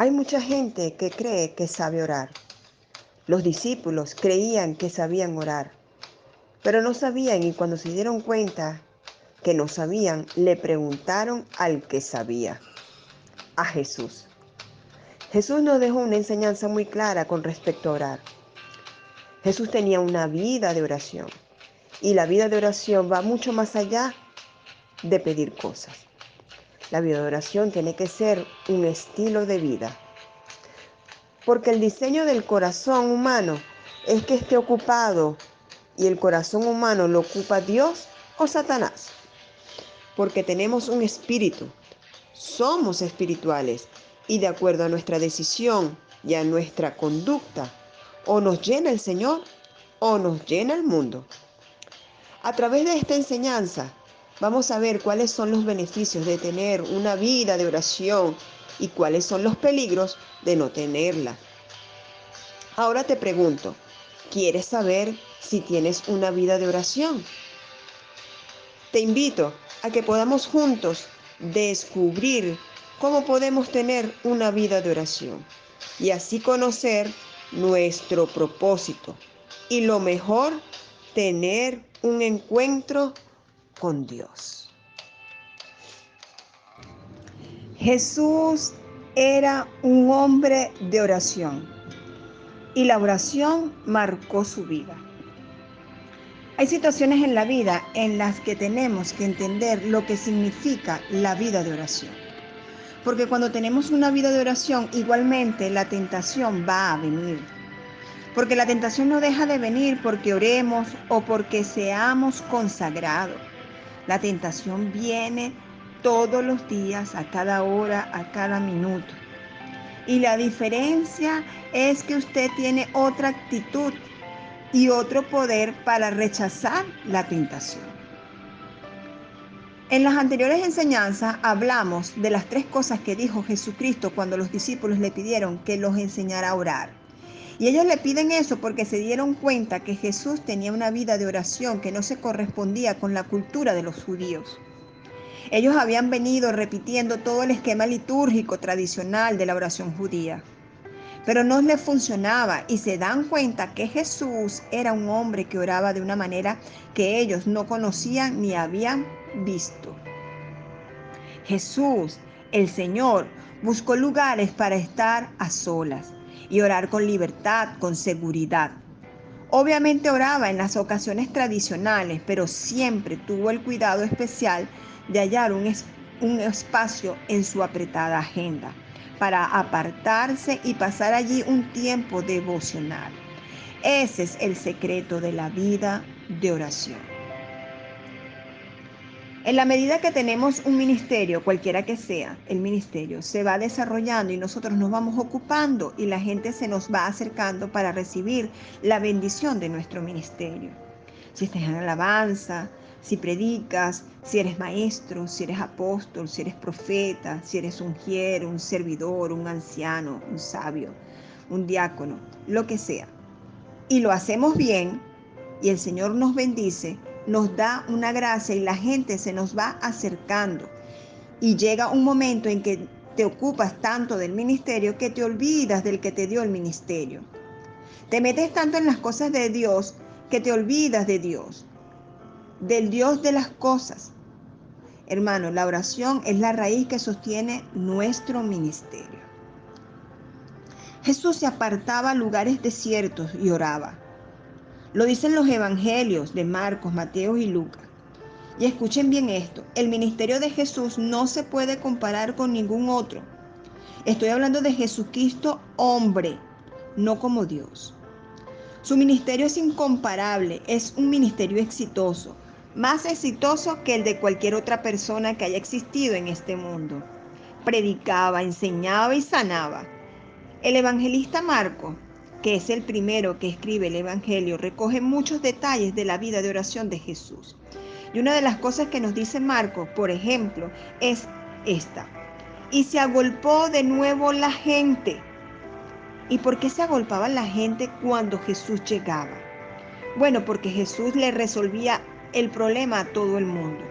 Hay mucha gente que cree que sabe orar. Los discípulos creían que sabían orar, pero no sabían, y cuando se dieron cuenta que no sabían, le preguntaron al que sabía, a Jesús. Jesús nos dejó una enseñanza muy clara con respecto a orar. Jesús tenía una vida de oración, y la vida de oración va mucho más allá de pedir cosas. La vida de oración tiene que ser un estilo de vida, porque el diseño del corazón humano es que esté ocupado, y el corazón humano lo ocupa Dios o Satanás, porque tenemos un espíritu, somos espirituales, y de acuerdo a nuestra decisión y a nuestra conducta, o nos llena el Señor o nos llena el mundo. A través de esta enseñanza vamos a ver cuáles son los beneficios de tener una vida de oración y cuáles son los peligros de no tenerla. Ahora te pregunto, ¿quieres saber si tienes una vida de oración? Te invito a que podamos juntos descubrir cómo podemos tener una vida de oración y así conocer nuestro propósito y lo mejor, tener un encuentro con Dios. Jesús era un hombre de oración y la oración marcó su vida. Hay situaciones en la vida en las que tenemos que entender lo que significa la vida de oración. Porque cuando tenemos una vida de oración, igualmente la tentación va a venir. Porque la tentación no deja de venir porque oremos o porque seamos consagrados. La tentación viene todos los días, a cada hora, a cada minuto. Y la diferencia es que usted tiene otra actitud y otro poder para rechazar la tentación. En las anteriores enseñanzas hablamos de las 3 cosas que dijo Jesucristo cuando los discípulos le pidieron que los enseñara a orar. Y ellos le piden eso porque se dieron cuenta que Jesús tenía una vida de oración que no se correspondía con la cultura de los judíos. Ellos habían venido repitiendo todo el esquema litúrgico tradicional de la oración judía, pero no les funcionaba y se dan cuenta que Jesús era un hombre que oraba de una manera que ellos no conocían ni habían visto. Jesús, el Señor, buscó lugares para estar a solas y orar con libertad, con seguridad. Obviamente oraba en las ocasiones tradicionales, pero siempre tuvo el cuidado especial de hallar un espacio en su apretada agenda para apartarse y pasar allí un tiempo devocional. Ese es el secreto de la vida de oración. En la medida que tenemos un ministerio, cualquiera que sea, el ministerio se va desarrollando y nosotros nos vamos ocupando y la gente se nos va acercando para recibir la bendición de nuestro ministerio. Si estás en alabanza, si predicas, si eres maestro, si eres apóstol, si eres profeta, si eres un ujier, un servidor, un anciano, un sabio, un diácono, lo que sea. Y lo hacemos bien y el Señor nos bendice, nos da una gracia y la gente se nos va acercando. Y llega un momento en que te ocupas tanto del ministerio que te olvidas del que te dio el ministerio. Te metes tanto en las cosas de Dios que te olvidas de Dios, del Dios de las cosas. Hermano, la oración es la raíz que sostiene nuestro ministerio. Jesús se apartaba a lugares desiertos y oraba. Lo dicen los evangelios de Marcos, Mateo y Lucas. Y escuchen bien esto, el ministerio de Jesús no se puede comparar con ningún otro. Estoy hablando de Jesucristo hombre, no como Dios. Su ministerio es incomparable, es un ministerio exitoso, más exitoso que el de cualquier otra persona que haya existido en este mundo. Predicaba, enseñaba y sanaba. El evangelista Marcos, que es el primero que escribe el evangelio, recoge muchos detalles de la vida de oración de Jesús. Y una de las cosas que nos dice Marcos, por ejemplo, es esta. Y se agolpó de nuevo la gente. ¿Y por qué se agolpaba la gente cuando Jesús llegaba? Bueno, porque Jesús le resolvía el problema a todo el mundo.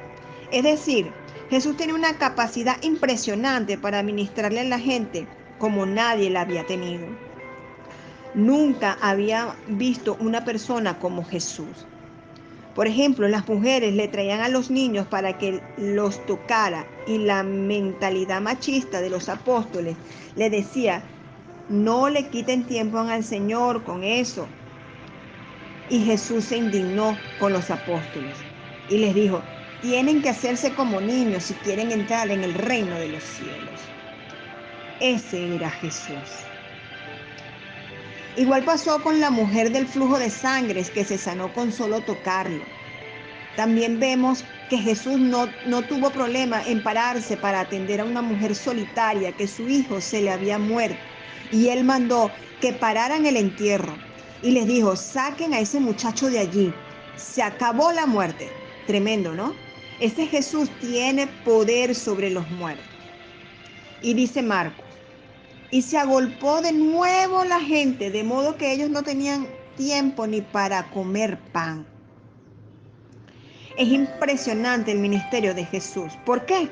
Es decir, Jesús tenía una capacidad impresionante para ministrarle a la gente como nadie la había tenido. Nunca había visto una persona como Jesús. Por ejemplo, las mujeres le traían a los niños para que los tocara y la mentalidad machista de los apóstoles le decía, no le quiten tiempo al Señor con eso. Y Jesús se indignó con los apóstoles y les dijo, tienen que hacerse como niños si quieren entrar en el reino de los cielos. Ese era Jesús. Igual pasó con la mujer del flujo de sangre que se sanó con solo tocarlo. También vemos que Jesús no tuvo problema en pararse para atender a una mujer solitaria que su hijo se le había muerto. Y él mandó que pararan el entierro y les dijo, saquen a ese muchacho de allí. Se acabó la muerte. Tremendo, ¿no? Ese Jesús tiene poder sobre los muertos. Y dice Marcos, y se agolpó de nuevo la gente, de modo que ellos no tenían tiempo ni para comer pan. Es impresionante el ministerio de Jesús. ¿Por qué?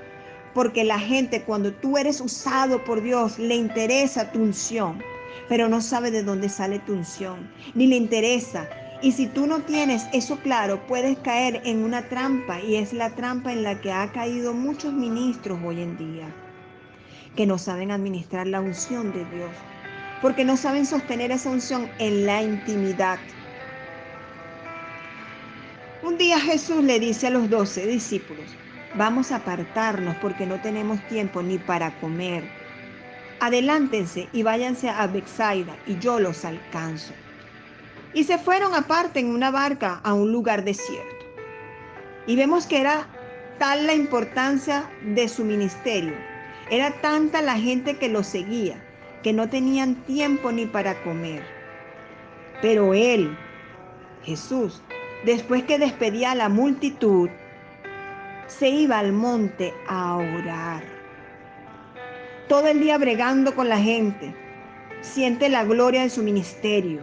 Porque la gente, cuando tú eres usado por Dios, le interesa tu unción, pero no sabe de dónde sale tu unción, ni le interesa. Y si tú no tienes eso claro, puedes caer en una trampa, y es la trampa en la que ha caído muchos ministros hoy en día, que no saben administrar la unción de Dios, porque no saben sostener esa unción en la intimidad. Un día Jesús le dice a los 12 discípulos, vamos a apartarnos porque no tenemos tiempo ni para comer. Adelántense y váyanse a Betsaida y yo los alcanzo. Y se fueron aparte en una barca a un lugar desierto. Y vemos que era tal la importancia de su ministerio, era tanta la gente que lo seguía, que no tenían tiempo ni para comer. Pero él, Jesús, después que despedía a la multitud, se iba al monte a orar. Todo el día bregando con la gente, siente la gloria de su ministerio,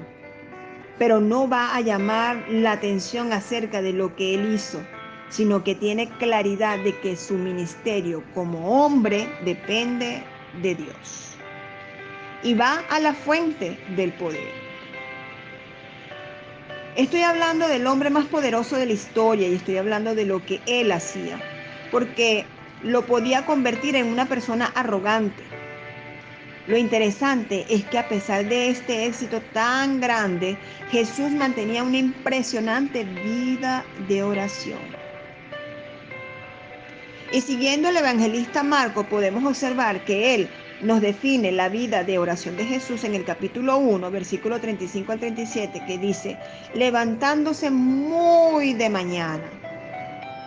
pero no va a llamar la atención acerca de lo que él hizo, sino que tiene claridad de que su ministerio como hombre depende de Dios. Y va a la fuente del poder. Estoy hablando del hombre más poderoso de la historia y estoy hablando de lo que él hacía, porque lo podía convertir en una persona arrogante. Lo interesante es que a pesar de este éxito tan grande, Jesús mantenía una impresionante vida de oración. Y siguiendo el evangelista Marcos, podemos observar que él nos define la vida de oración de Jesús en el capítulo 1, versículo 35 al 37, que dice, levantándose muy de mañana.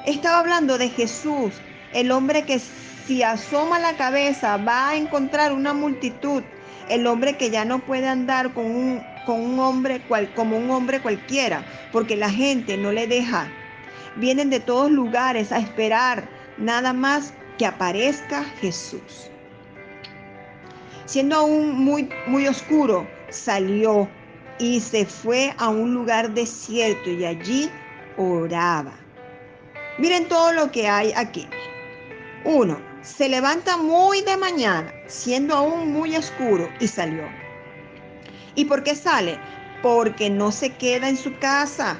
Estaba hablando de Jesús, el hombre que si asoma la cabeza va a encontrar una multitud, el hombre que ya no puede andar como un hombre cualquiera, porque la gente no le deja. Vienen de todos lugares a esperar nada más que aparezca Jesús. Siendo aún muy oscuro, salió y se fue a un lugar desierto y allí oraba. Miren todo lo que hay aquí. 1. Se levanta muy de mañana, siendo aún muy oscuro, y salió. ¿Y por qué sale? Porque no se queda en su casa.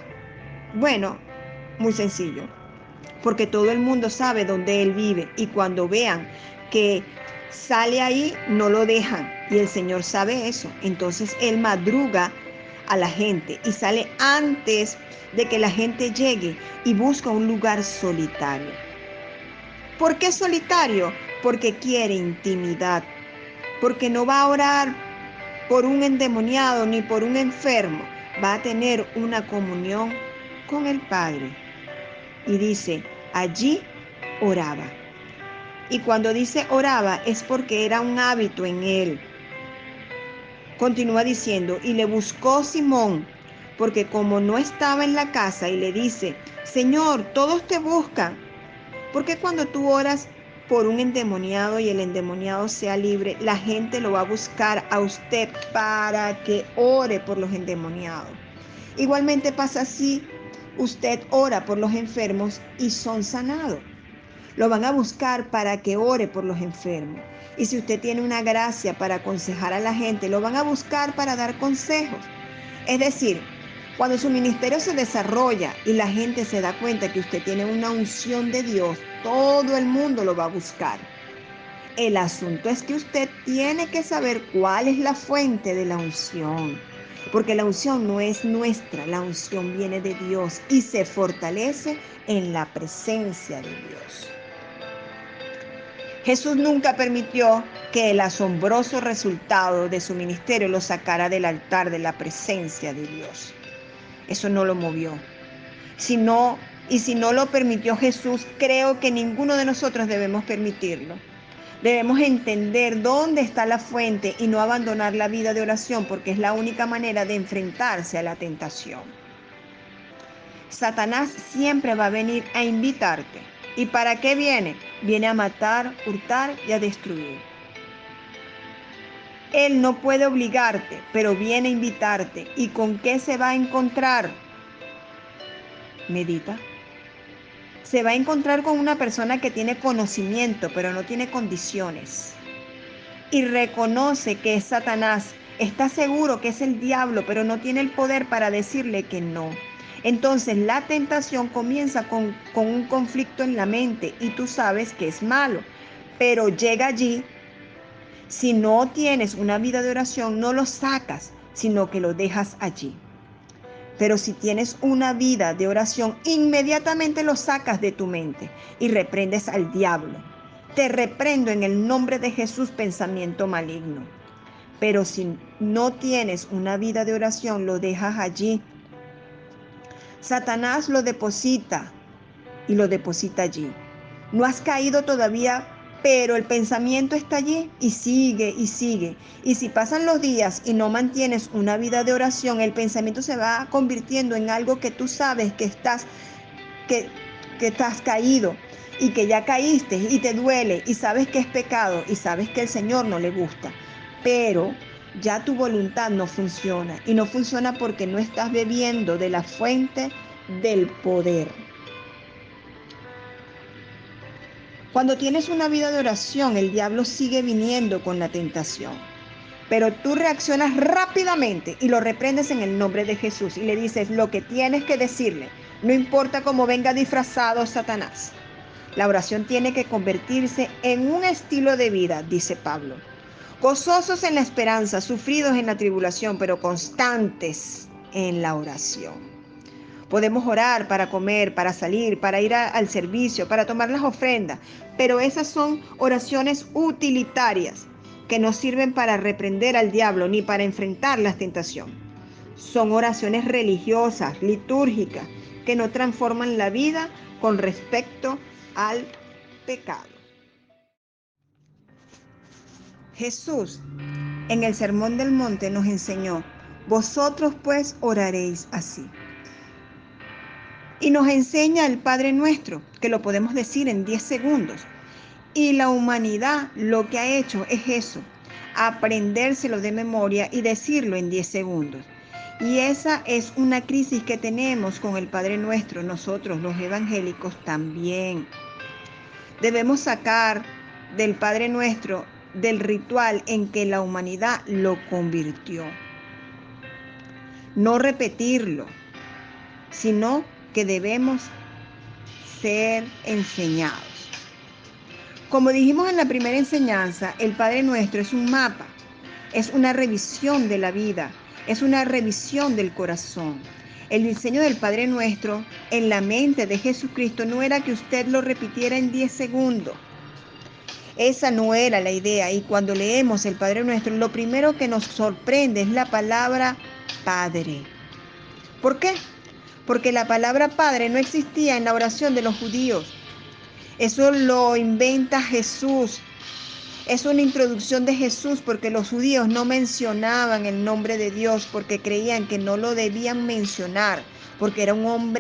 Bueno, muy sencillo. Porque todo el mundo sabe dónde él vive y cuando vean que sale ahí, no lo dejan. Y el Señor sabe eso. Entonces él madruga a la gente y sale antes de que la gente llegue y busca un lugar solitario. ¿Por qué solitario? Porque quiere intimidad. Porque no va a orar por un endemoniado ni por un enfermo. Va a tener una comunión con el Padre. Y dice, allí oraba. Y cuando dice oraba es porque era un hábito en él. Continúa diciendo, y le buscó Simón, porque como no estaba en la casa, y le dice, Señor, todos te buscan. Porque cuando tú oras por un endemoniado y el endemoniado sea libre, la gente lo va a buscar a usted para que ore por los endemoniados. Igualmente pasa así, usted ora por los enfermos y son sanados. Lo van a buscar para que ore por los enfermos. Y si usted tiene una gracia para aconsejar a la gente, lo van a buscar para dar consejos. Es decir, cuando su ministerio se desarrolla y la gente se da cuenta que usted tiene una unción de Dios, todo el mundo lo va a buscar. El asunto es que usted tiene que saber cuál es la fuente de la unción, porque la unción no es nuestra, la unción viene de Dios y se fortalece en la presencia de Dios. Jesús nunca permitió que el asombroso resultado de su ministerio lo sacara del altar de la presencia de Dios. Eso no lo movió. Si no lo permitió Jesús, creo que ninguno de nosotros debemos permitirlo. Debemos entender dónde está la fuente y no abandonar la vida de oración, porque es la única manera de enfrentarse a la tentación. Satanás siempre va a venir a invitarte. ¿Y para qué viene? Viene a matar, hurtar y a destruir. Él no puede obligarte, pero viene a invitarte. ¿Y con qué se va a encontrar? Medita. Se va a encontrar con una persona que tiene conocimiento, pero no tiene condiciones. Y reconoce que es Satanás. Está seguro que es el diablo, pero no tiene el poder para decirle que no. Entonces la tentación comienza con un conflicto en la mente y tú sabes que es malo. Pero llega allí. Si no tienes una vida de oración, no lo sacas, sino que lo dejas allí. Pero si tienes una vida de oración, inmediatamente lo sacas de tu mente y reprendes al diablo. Te reprendo en el nombre de Jesús, pensamiento maligno. Pero si no tienes una vida de oración, lo dejas allí. Satanás lo deposita y lo deposita allí. No has caído todavía, pero el pensamiento está allí y sigue y sigue. Y si pasan los días y no mantienes una vida de oración, el pensamiento se va convirtiendo en algo que tú sabes que estás caído y que ya caíste y te duele y sabes que es pecado y sabes que el Señor no le gusta. Pero ya tu voluntad no funciona y no funciona porque no estás bebiendo de la fuente del poder. Cuando tienes una vida de oración, el diablo sigue viniendo con la tentación. Pero tú reaccionas rápidamente y lo reprendes en el nombre de Jesús y le dices lo que tienes que decirle. No importa cómo venga disfrazado Satanás. La oración tiene que convertirse en un estilo de vida, dice Pablo. Gozosos en la esperanza, sufridos en la tribulación, pero constantes en la oración. Podemos orar para comer, para salir, para ir al servicio, para tomar las ofrendas, pero esas son oraciones utilitarias que no sirven para reprender al diablo ni para enfrentar la tentación. Son oraciones religiosas, litúrgicas, que no transforman la vida con respecto al pecado. Jesús en el Sermón del Monte nos enseñó: vosotros pues oraréis así. Y nos enseña el Padre Nuestro, que lo podemos decir en 10 segundos. Y la humanidad lo que ha hecho es eso, aprendérselo de memoria y decirlo en 10 segundos. Y esa es una crisis que tenemos con el Padre Nuestro, nosotros los evangélicos también. Debemos sacar del Padre Nuestro, del ritual en que la humanidad lo convirtió. No repetirlo, sino que debemos ser enseñados. Como dijimos en la primera enseñanza, el Padre Nuestro es un mapa, es una revisión de la vida, es una revisión del corazón. El diseño del Padre Nuestro en la mente de Jesucristo no era que usted lo repitiera en 10 segundos. Esa no era la idea, y cuando leemos el Padre Nuestro, lo primero que nos sorprende es la palabra Padre. ¿Por qué? Porque la palabra Padre no existía en la oración de los judíos. Eso lo inventa Jesús. Es una introducción de Jesús porque los judíos no mencionaban el nombre de Dios porque creían que no lo debían mencionar, porque era un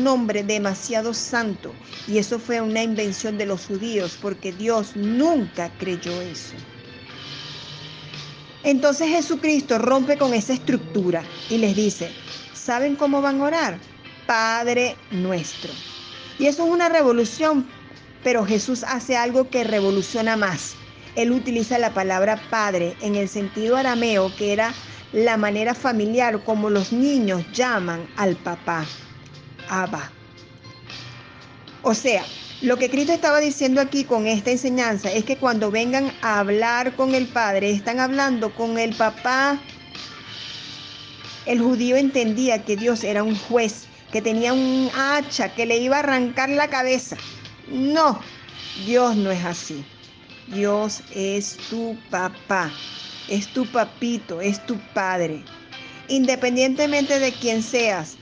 nombre demasiado santo. Y eso fue una invención de los judíos porque Dios nunca creyó eso. Entonces Jesucristo rompe con esa estructura y les dice: ¿saben cómo van a orar? Padre Nuestro. Y eso es una revolución, pero Jesús hace algo que revoluciona más. Él utiliza la palabra padre en el sentido arameo, que era la manera familiar como los niños llaman al papá, Abba. O sea, lo que Cristo estaba diciendo aquí con esta enseñanza es que cuando vengan a hablar con el Padre, están hablando con el papá. El judío entendía que Dios era un juez, que tenía un hacha que le iba a arrancar la cabeza. No, Dios no es así. Dios es tu papá, es tu papito, es tu padre. Independientemente de quién seas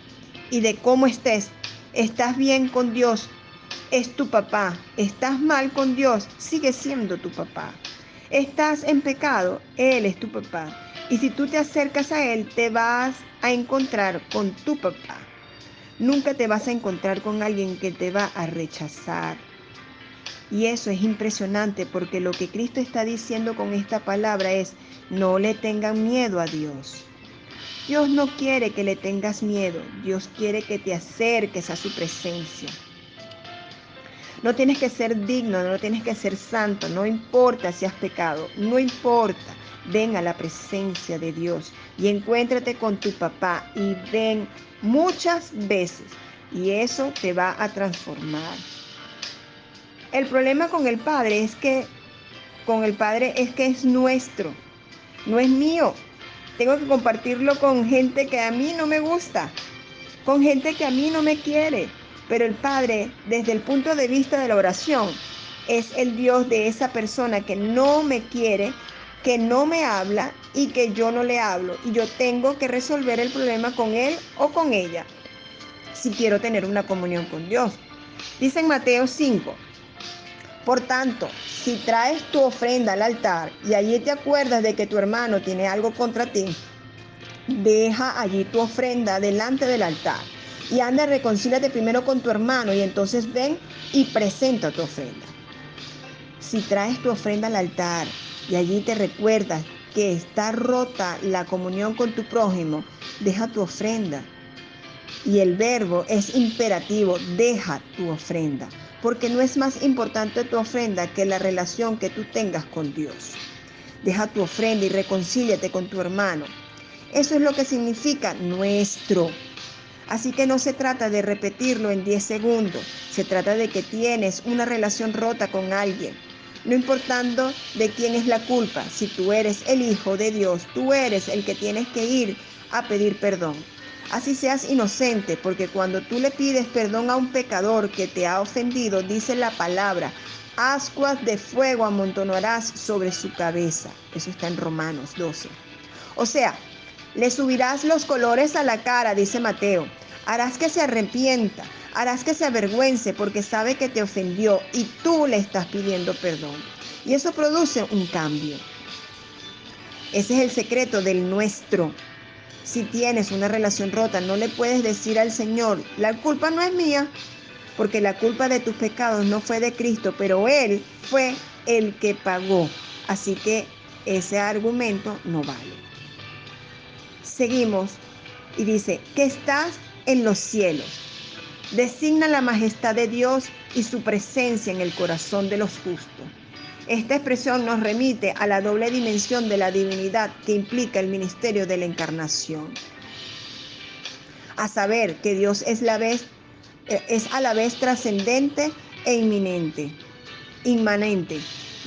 y de cómo estés, estás bien con Dios, es tu papá. Estás mal con Dios, sigue siendo tu papá. Estás en pecado, Él es tu papá. Y si tú te acercas a Él, te vas a encontrar con tu papá. Nunca te vas a encontrar con alguien que te va a rechazar. Y eso es impresionante porque lo que Cristo está diciendo con esta palabra es: no le tengan miedo a Dios. Dios no quiere que le tengas miedo. Dios quiere que te acerques a su presencia. No tienes que ser digno, no tienes que ser santo, no importa si has pecado, no importa. Ven a la presencia de Dios y encuéntrate con tu papá y ven muchas veces y eso te va a transformar. El problema con el Padre es que es nuestro, no es mío. Tengo que compartirlo con gente que a mí no me gusta, con gente que a mí no me quiere. Pero el Padre, desde el punto de vista de la oración, es el Dios de esa persona que no me quiere, que no me habla y que yo no le hablo. Y yo tengo que resolver el problema con él o con ella, si quiero tener una comunión con Dios. Dice en Mateo 5: por tanto, si traes tu ofrenda al altar y allí te acuerdas de que tu hermano tiene algo contra ti, deja allí tu ofrenda delante del altar y anda, reconcíliate primero con tu hermano y entonces ven y presenta tu ofrenda. Si traes tu ofrenda al altar y allí te recuerdas que está rota la comunión con tu prójimo, deja tu ofrenda. Y el verbo es imperativo: deja tu ofrenda, porque no es más importante tu ofrenda que la relación que tú tengas con Dios. Deja tu ofrenda y reconcíliate con tu hermano. Eso es lo que significa nuestro. Así que no se trata de repetirlo en 10 segundos, se trata de que tienes una relación rota con alguien. No importando de quién es la culpa, si tú eres el Hijo de Dios, tú eres el que tienes que ir a pedir perdón. Así seas inocente, porque cuando tú le pides perdón a un pecador que te ha ofendido, dice la palabra: ascuas de fuego amontonarás sobre su cabeza. Eso está en Romanos 12. O sea, le subirás los colores a la cara, dice Mateo. Harás que se arrepienta, harás que se avergüence porque sabe que te ofendió y tú le estás pidiendo perdón. Y eso produce un cambio. Ese es el secreto del nuestro. Si tienes una relación rota, no le puedes decir al Señor: la culpa no es mía, porque la culpa de tus pecados no fue de Cristo, pero Él fue el que pagó. Así que ese argumento no vale. Seguimos y dice: que estás en los cielos. Designa la majestad de Dios y su presencia en el corazón de los justos. Esta expresión nos remite a la doble dimensión de la divinidad que implica el ministerio de la encarnación. A saber que Dios es a la vez trascendente e inmanente.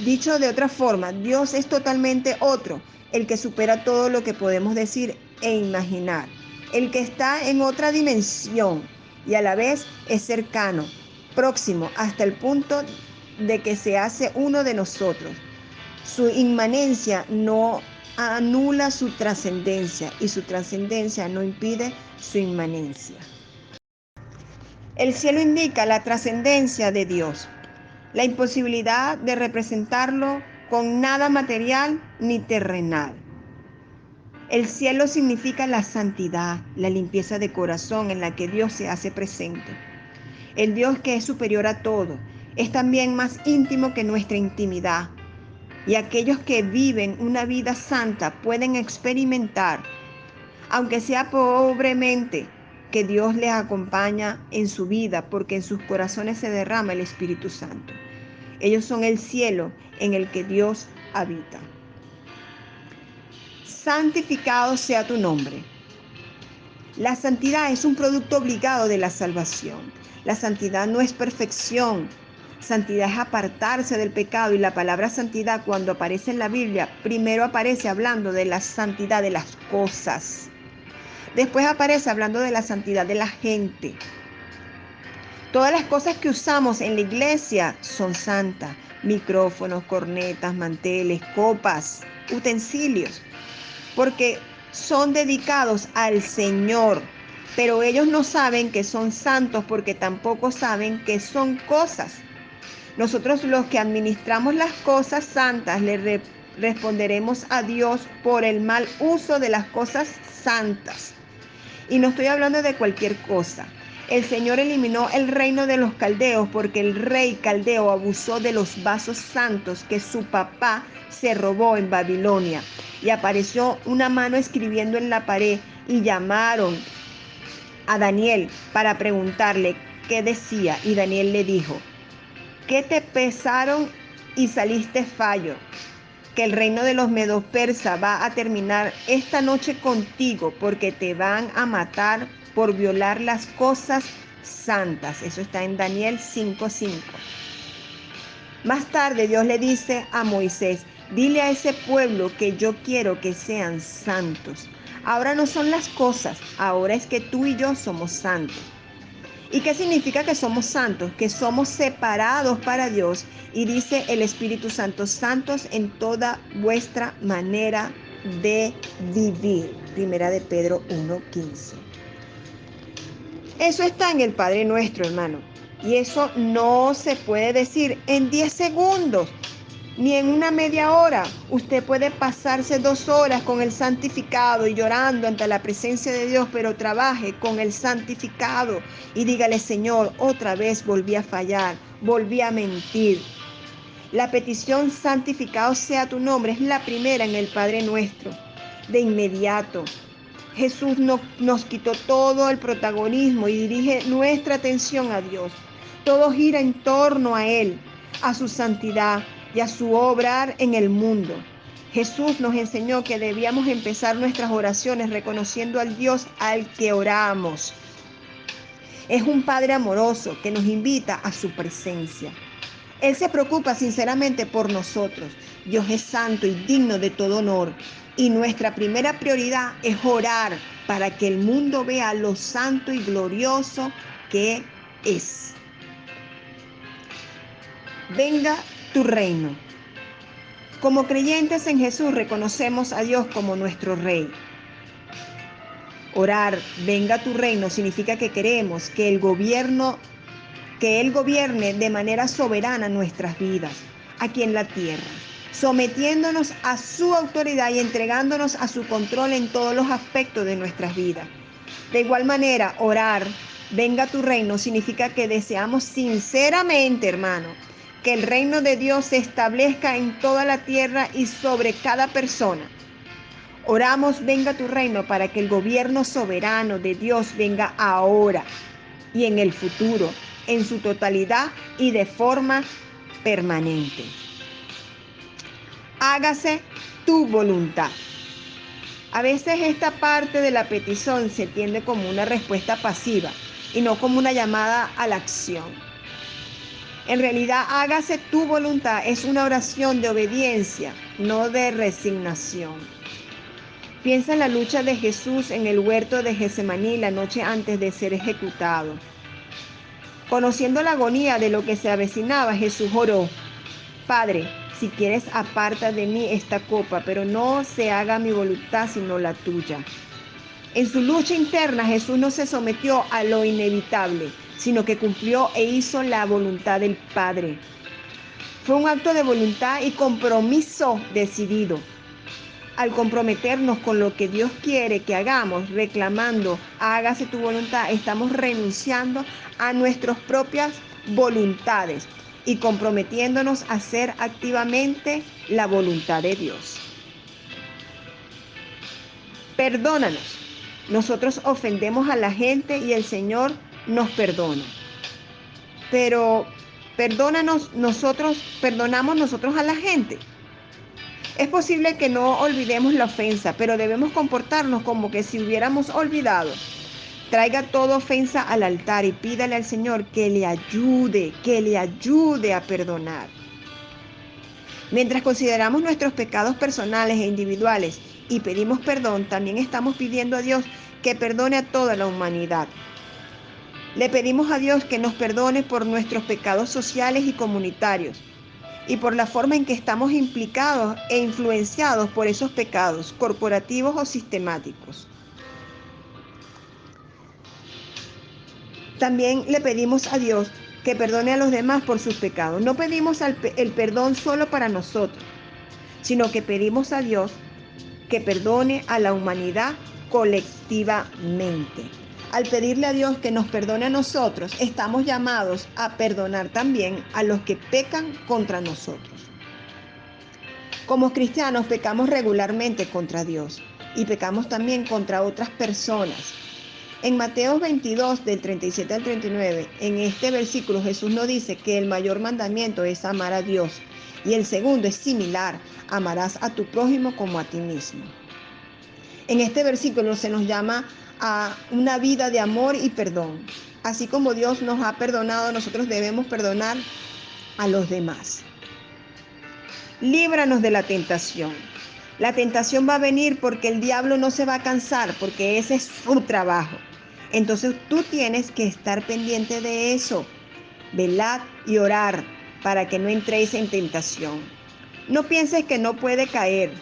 Dicho de otra forma, Dios es totalmente otro, el que supera todo lo que podemos decir e imaginar, el que está en otra dimensión y a la vez es cercano, próximo, hasta el punto de que se hace uno de nosotros. Su inmanencia no anula su trascendencia y su trascendencia no impide su inmanencia. El cielo indica la trascendencia de Dios, la imposibilidad de representarlo con nada material ni terrenal. El cielo significa la santidad, la limpieza de corazón en la que Dios se hace presente. El Dios que es superior a todo, es también más íntimo que nuestra intimidad. Y aquellos que viven una vida santa pueden experimentar, aunque sea pobremente, que Dios les acompaña en su vida, porque en sus corazones se derrama el Espíritu Santo. Ellos son el cielo en el que Dios habita. Santificado sea tu nombre. La santidad es un producto obligado de la salvación. La santidad no es perfección. Santidad es apartarse del pecado, y la palabra santidad, cuando aparece en la Biblia, primero aparece hablando de la santidad de las cosas. Después aparece hablando de la santidad de la gente. Todas las cosas que usamos en la iglesia son santas. Micrófonos, cornetas, manteles, copas, utensilios, porque son dedicados al Señor. Pero ellos no saben que son santos porque tampoco saben que son cosas. Nosotros, los que administramos las cosas santas, le responderemos a Dios por el mal uso de las cosas santas. Y no estoy hablando de cualquier cosa. El Señor eliminó el reino de los caldeos porque el rey caldeo abusó de los vasos santos que su papá se robó en Babilonia. Y apareció una mano escribiendo en la pared, y llamaron a Daniel para preguntarle qué decía. Y Daniel le dijo: ¿qué te pesaron y saliste fallo? Que el reino de los medos persas va a terminar esta noche contigo, porque te van a matar por violar las cosas santas. Eso está en Daniel 5:5. Más tarde Dios le dice a Moisés: dile a ese pueblo que yo quiero que sean santos. Ahora no son las cosas, ahora es que tú y yo somos santos. ¿Y qué significa que somos santos? Que somos separados para Dios. Y dice el Espíritu Santo: santos en toda vuestra manera de vivir. Primera de Pedro 1:15. Eso está en el Padre Nuestro, hermano. Y eso no se puede decir en 10 segundos, ni en una media hora. Usted puede pasarse 2 horas con el santificado y llorando ante la presencia de Dios, pero trabaje con el santificado y dígale: Señor, otra vez volví a fallar, volví a mentir. La petición santificado sea tu nombre es la primera en el Padre Nuestro. De inmediato, Jesús nos quitó todo el protagonismo y dirige nuestra atención a Dios. Todo gira en torno a Él, a su santidad y a su obrar en el mundo. Jesús nos enseñó que debíamos empezar nuestras oraciones reconociendo al Dios al que oramos. Es un Padre amoroso que nos invita a su presencia. Él se preocupa sinceramente por nosotros. Dios es santo y digno de todo honor. Y nuestra primera prioridad es orar para que el mundo vea lo santo y glorioso que es. Venga tu reino. Como creyentes en Jesús reconocemos a Dios como nuestro Rey. Orar, venga tu reino, significa que queremos que Él gobierne de manera soberana nuestras vidas aquí en la tierra, sometiéndonos a su autoridad y entregándonos a su control en todos los aspectos de nuestras vidas. De igual manera, orar, venga tu reino, significa que deseamos sinceramente, hermano, que el reino de Dios se establezca en toda la tierra y sobre cada persona. Oramos, venga tu reino, para que el gobierno soberano de Dios venga ahora y en el futuro, en su totalidad y de forma permanente. Hágase tu voluntad. A veces esta parte de la petición se entiende como una respuesta pasiva y no como una llamada a la acción. En realidad, hágase tu voluntad es una oración de obediencia, no de resignación. Piensa en la lucha de Jesús en el huerto de Getsemaní la noche antes de ser ejecutado. Conociendo la agonía de lo que se avecinaba, Jesús oró: Padre, si quieres, aparta de mí esta copa, pero no se haga mi voluntad sino la tuya. En su lucha interna, Jesús no se sometió a lo inevitable, sino que cumplió e hizo la voluntad del Padre. Fue un acto de voluntad y compromiso decidido. Al comprometernos con lo que Dios quiere que hagamos, reclamando hágase tu voluntad, estamos renunciando a nuestras propias voluntades y comprometiéndonos a hacer activamente la voluntad de Dios. Perdónanos. Nosotros ofendemos a la gente y el Señor nos perdona. Pero Perdonamos nosotros a la gente. Es posible que no olvidemos la ofensa, pero debemos comportarnos como que si hubiéramos olvidado. Traiga toda ofensa al altar y pídale al Señor que le ayude a perdonar. Mientras consideramos nuestros pecados personales e individuales y pedimos perdón, también estamos pidiendo a Dios que perdone a toda la humanidad. Le pedimos a Dios que nos perdone por nuestros pecados sociales y comunitarios y por la forma en que estamos implicados e influenciados por esos pecados corporativos o sistemáticos. También le pedimos a Dios que perdone a los demás por sus pecados. No pedimos el perdón solo para nosotros, sino que pedimos a Dios que perdone a la humanidad colectivamente. Al pedirle a Dios que nos perdone a nosotros, estamos llamados a perdonar también a los que pecan contra nosotros. Como cristianos pecamos regularmente contra Dios y pecamos también contra otras personas. En Mateo 22, del 37 al 39, en este versículo Jesús nos dice que el mayor mandamiento es amar a Dios y el segundo es similar, amarás a tu prójimo como a ti mismo. En este versículo se nos llama a una vida de amor y perdón. Así como Dios nos ha perdonado, nosotros debemos perdonar a los demás. Líbranos de la tentación. La tentación va a venir porque el diablo no se va a cansar, porque ese es su trabajo. Entonces tú tienes que estar pendiente de eso. Velad y orar para que no entréis en tentación. No pienses que no puede caer.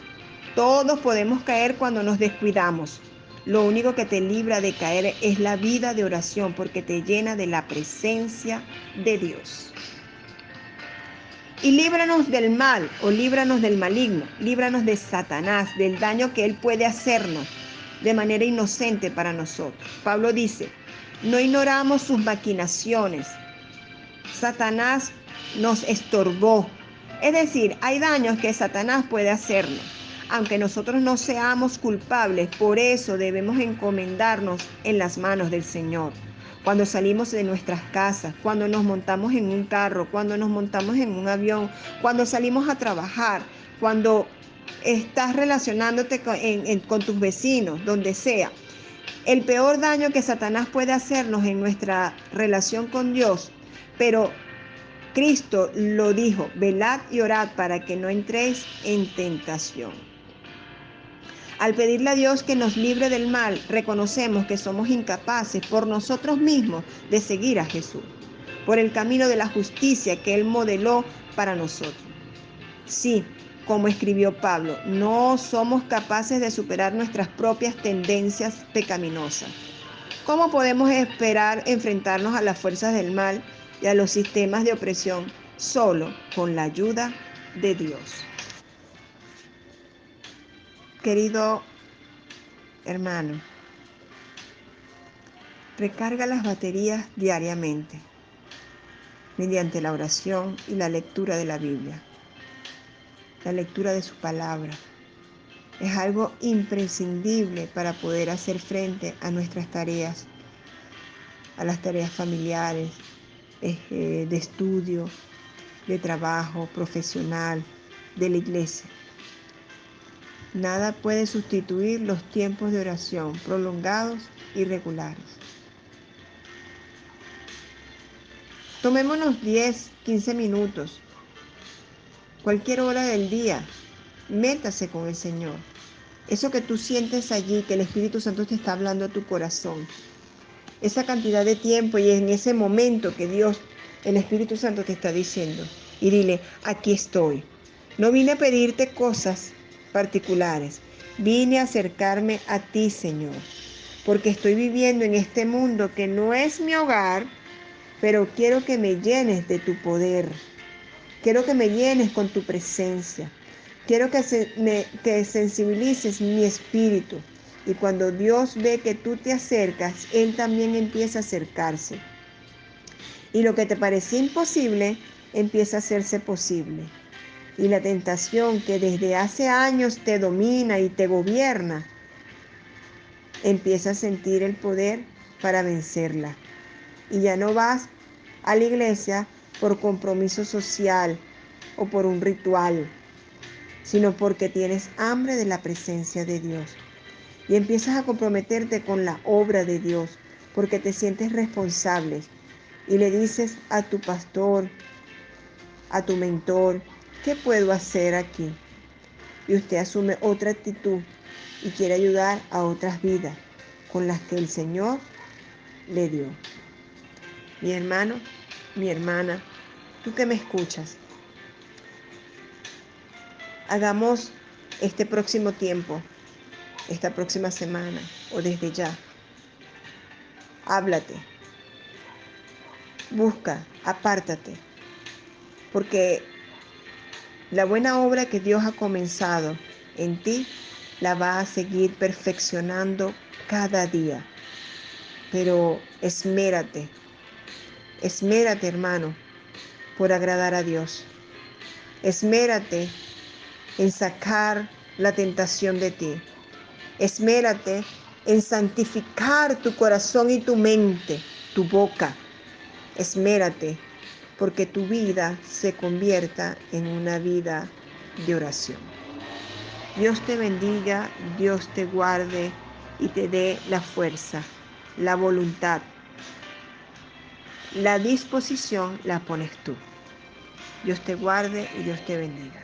Todos podemos caer cuando nos descuidamos. Lo único que te libra de caer es la vida de oración, porque te llena de la presencia de Dios. Y líbranos del mal o líbranos del maligno, líbranos de Satanás, del daño que él puede hacernos de manera inocente para nosotros. Pablo dice, no ignoramos sus maquinaciones. Satanás nos estorbó. Es decir, hay daños que Satanás puede hacernos, aunque nosotros no seamos culpables. Por eso debemos encomendarnos en las manos del Señor. Cuando salimos de nuestras casas, cuando nos montamos en un carro, cuando nos montamos en un avión, cuando salimos a trabajar, cuando estás relacionándote con tus vecinos, donde sea. El peor daño que Satanás puede hacernos en nuestra relación con Dios, pero Cristo lo dijo, velad y orad para que no entréis en tentación. Al pedirle a Dios que nos libre del mal, reconocemos que somos incapaces por nosotros mismos de seguir a Jesús, por el camino de la justicia que Él modeló para nosotros. Sí, como escribió Pablo, no somos capaces de superar nuestras propias tendencias pecaminosas. ¿Cómo podemos esperar enfrentarnos a las fuerzas del mal y a los sistemas de opresión? Solo con la ayuda de Dios. Querido hermano, recarga las baterías diariamente mediante la oración y la lectura de la Biblia, la lectura de su palabra. Es algo imprescindible para poder hacer frente a nuestras tareas, a las tareas familiares, de estudio, de trabajo profesional, de la iglesia. Nada puede sustituir los tiempos de oración prolongados y regulares. Tomémonos 10, 15 minutos, cualquier hora del día, métase con el Señor. Eso que tú sientes allí, que el Espíritu Santo te está hablando a tu corazón, esa cantidad de tiempo y en ese momento que Dios, el Espíritu Santo te está diciendo, y dile, aquí estoy. No vine a pedirte cosas particulares, vine a acercarme a ti, Señor, porque estoy viviendo en este mundo que no es mi hogar, pero quiero que me llenes de tu poder, quiero que me llenes con tu presencia, quiero que sensibilices mi espíritu. Y cuando Dios ve que tú te acercas, Él también empieza a acercarse. Y lo que te parecía imposible, empieza a hacerse posible. Y la tentación que desde hace años te domina y te gobierna, empieza a sentir el poder para vencerla. Y ya no vas a la iglesia por compromiso social o por un ritual, sino porque tienes hambre de la presencia de Dios. Y empiezas a comprometerte con la obra de Dios, porque te sientes responsable. Y le dices a tu pastor, a tu mentor, ¿qué puedo hacer aquí? Y usted asume otra actitud y quiere ayudar a otras vidas con las que el Señor le dio. Mi hermano, mi hermana, tú que me escuchas, hagamos este próximo tiempo, esta próxima semana o desde ya. Háblate, busca, apártate, porque la buena obra que Dios ha comenzado en ti la va a seguir perfeccionando cada día. Pero esmérate, esmérate, hermano, por agradar a Dios. Esmérate en sacar la tentación de ti. Esmérate en santificar tu corazón y tu mente, tu boca. Esmérate porque tu vida se convierta en una vida de oración. Dios te bendiga, Dios te guarde y te dé la fuerza, la voluntad. La disposición la pones tú. Dios te guarde y Dios te bendiga.